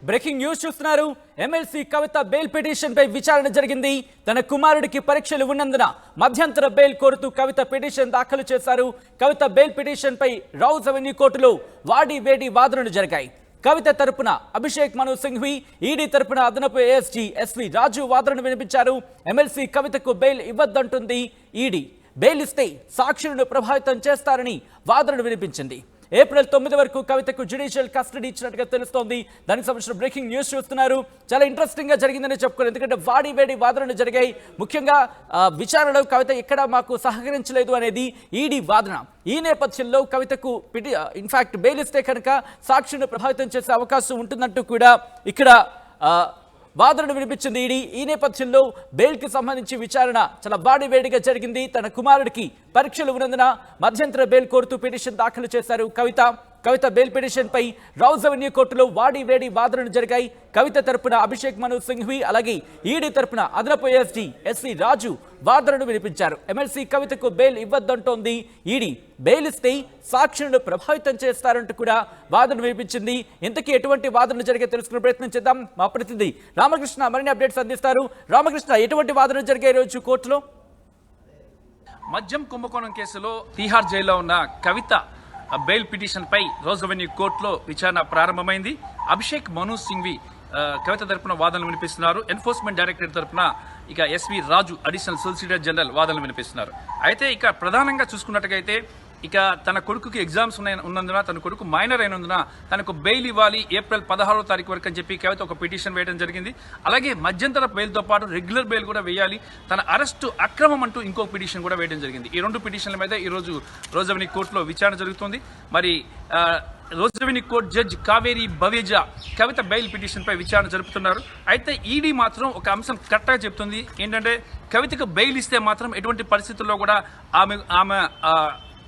Breaking news చూస్తున్నారు. MLC కవిత bail petition పై విచారణ జరిగింది. తన కుమారుడికి పరీక్షలు ఉన్నందున మధ్యంతర బెయిల్ కోరుతూ కవిత పిటిషన్ దాఖలు చేశారు. కవిత బెయిల్ పిటిషన్ పై రౌజ్ అవెన్యూ కోర్టులో వాడి వేడి వాదనలు జరిగాయి. కవిత తరపున అభిషేక్ మను సింఘ్వి, ఈడీ తరపున అదనపు ఏఎస్జీ ఎస్వి రాజు వాదనను వినిపించారు. ఎమ్మెల్సీ కవితకు బెయిల్ ఇవ్వద్దంటుంది ఈడీ. బెయిల్ ఇస్తే సాక్షులను ప్రభావితం చేస్తారని వాదనను వినిపించింది. ఏప్రిల్ 9 వరకు కవితకు జ్యుడిషియల్ కస్టడీ ఇచ్చినట్టుగా తెలుస్తోంది. దానికి సంబంధించిన బ్రేకింగ్ న్యూస్ చూస్తున్నారు. చాలా ఇంట్రెస్టింగ్ గా జరిగిందని చెప్పుకోవాలి. ఎందుకంటే వాడి వేడి వాదనలు జరిగాయి. ముఖ్యంగా విచారణలో కవిత ఎక్కడ మాకు సహకరించలేదు అనేది ఈడీ వాదన. ఈ నేపథ్యంలో కవితకు ఇన్ఫాక్ట్ బెయిల్ ఇస్తే కనుక సాక్షులను ప్రభావితం చేసే అవకాశం ఉంటుందంటూ కూడా ఇక్కడ వాదనను వినిపించింది ఈడీ. ఈ నేపథ్యంలో బెయిల్ కి సంబంధించి విచారణ చాలా వాడివేడిగా జరిగింది. తన కుమారుడికి పరీక్షలు ఉన్నందున మధ్యంతర బెయిల్ కోరుతూ పిటిషన్ దాఖలు చేశారు కవిత బెయిల్ పిటిషన్ పై రౌజ్ అవెన్యూ కోర్టులో వాడి వేడి వాదనలు జరిగాయి. కవిత తరపున అభిషేక్ మను సింఘ్వి, అలాగే ఈడీ తరపున అదనపు ఏఎస్జీ ఎస్వి రాజు వాదనను వినిపించారు. ఎమ్మెల్సీ కవితకు బెయిల్ ఇవ్వద్దంటోంది ఈడీ. బెయిల్ ఇస్తే సాక్షులను ప్రభావితం చేస్తారంటూ కూడా వాదన వినిపించింది. ఇంతకీ ఎటువంటి వాదనలు జరిగే తెలుసుకునే ప్రయత్నం చేద్దాం. మా ప్రతినిధి రామకృష్ణ మరిన్ని అప్డేట్స్ అందిస్తారు. రామకృష్ణ, ఎటువంటి వాదనలు జరిగాయి రోజు కోర్టులో? మద్యం కుంభకోణం కేసులో తీహార్ జైల్లో ఉన్న కవిత బెయిల్ పిటిషన్ పై రోజ్ అవెన్యూ కోర్టులో విచారణ ప్రారంభమైంది. అభిషేక్ మను సింఘ్వి కవిత తరపున వాదనలు వినిపిస్తున్నారు. ఎన్ఫోర్స్మెంట్ డైరెక్టరేట్ తరపున ఇక ఎస్వి రాజు అడిషనల్ సొలిసిటర్ జనరల్ వాదనలు వినిపిస్తున్నారు. అయితే ఇక ప్రధానంగా చూసుకున్నట్టుగైతే ఇక తన కొడుకుకి ఎగ్జామ్స్ ఉన్నందున, తన కొడుకు మైనర్ అయినందున తనకు బెయిల్ ఇవ్వాలి ఏప్రిల్ 16వ తారీఖు వరకు అని చెప్పి కవిత ఒక పిటిషన్ వేయడం జరిగింది. అలాగే మధ్యంతర బెయిల్తో పాటు రెగ్యులర్ బెయిల్ కూడా వేయాలి, తన అరెస్టు అక్రమం అంటూ ఇంకో పిటిషన్ కూడా వేయడం జరిగింది. ఈ రెండు పిటిషన్ల మీద ఈరోజు రోజ్ అవెన్యూ కోర్టులో విచారణ జరుగుతుంది. మరి Rose Avenue court judge Kaveri Baweja Kavitha bail petition పై విచారణ జరుపుతున్నారు. అయితే ఈడీ మాత్రం ఒక అంశం కరెక్ట్గా చెప్తుంది. ఏంటంటే కవితకు బెయిల్ ఇస్తే మాత్రం ఎటువంటి పరిస్థితుల్లో కూడా ఆమె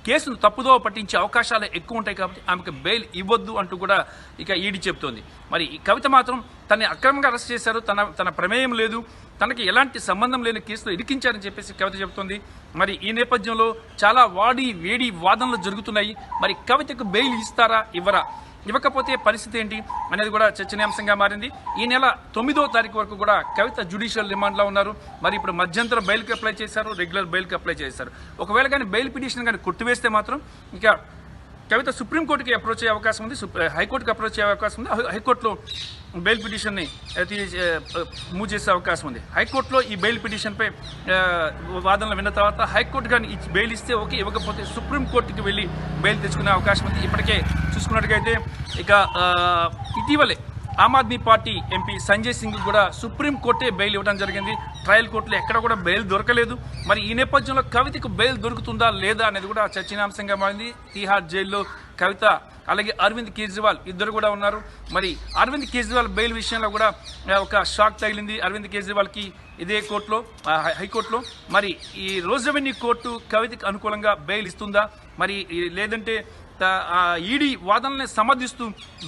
కేసును తప్పుదో పట్టించే అవకాశాలు ఎక్కువ ఉంటాయి కాబట్టి ఆమెకు బెయిల్ ఇవ్వద్దు అంటూ కూడా ఇక ఈడీ చెప్తోంది. మరి ఈ కవిత మాత్రం తనని అక్రమంగా అరెస్ట్ చేశారు, తన ప్రమేయం లేదు, తనకి ఎలాంటి సంబంధం లేని కేసులో ఇరికించారని చెప్పేసి కవిత చెబుతోంది. మరి ఈ నేపథ్యంలో చాలా వేడి వాదనలు జరుగుతున్నాయి. మరి కవితకు బెయిల్ ఇస్తారా ఇవ్వరా, ఇవ్వకపోతే పరిస్థితి ఏంటి అనేది కూడా చర్చనీయాంశంగా మారింది. ఈ నెల 9వ తారీఖు వరకు కూడా కవిత జ్యుడిషియల్ రిమాండ్లో ఉన్నారు. మరి ఇప్పుడు మధ్యంతర బెయిల్కి అప్లై చేశారు, రెగ్యులర్ బెయిల్కి అప్లై చేశారు. ఒకవేళ కానీ బెయిల్ పిటిషన్ కానీ కొట్టివేస్తే మాత్రం ఇక కవిత సుప్రీంకోర్టుకి అప్రోచ్ అయ్యే అవకాశం ఉంది, హైకోర్టుకి అప్రోచ్ అయ్యే అవకాశం ఉంది. హైకోర్టులో బెయిల్ పిటిషన్ని మూవ్ చేసే అవకాశం ఉంది. హైకోర్టులో ఈ బెయిల్ పిటిషన్పై వాదనలు విన్న తర్వాత హైకోర్టు కానీ బెయిల్ ఇస్తే ఓకే, ఇవ్వకపోతే సుప్రీంకోర్టుకి వెళ్ళి బెయిల్ తెచ్చుకునే అవకాశం ఉంది. ఇప్పటికే చూసుకున్నట్టుగైతే ఇక ఇటీవలే ఆమ్ ఆద్మీ పార్టీ ఎంపీ సంజయ్ సింగ్ కూడా సుప్రీంకోర్టే బెయిల్ ఇవ్వడం జరిగింది. ట్రయల్ కోర్టులో ఎక్కడ కూడా బెయిల్ దొరకలేదు. మరి ఈ నేపథ్యంలో కవితకు బెయిల్ దొరుకుతుందా లేదా అనేది కూడా చర్చనీయాంశంగా మారింది. తీహార్ జైల్లో కవిత అలాగే అరవింద్ కేజ్రీవాల్ ఇద్దరు కూడా ఉన్నారు. మరి అరవింద్ కేజ్రీవాల్ బెయిల్ విషయంలో కూడా ఒక షాక్ తగిలింది అరవింద్ కేజ్రీవాల్కి ఇదే కోర్టులో, హైకోర్టులో. మరి ఈ రోజ్ అవెన్యూ కోర్టు కవితకు అనుకూలంగా బెయిల్ ఇస్తుందా, మరి లేదంటే ఈడీ వాదనల్ని సమర్థిస్తూ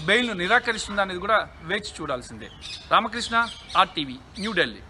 బెయిల్ను నిరాకరిస్తుందా అనేది కూడా వేచి చూడాల్సిందే. రామకృష్ణ, RTV, న్యూఢిల్లీ.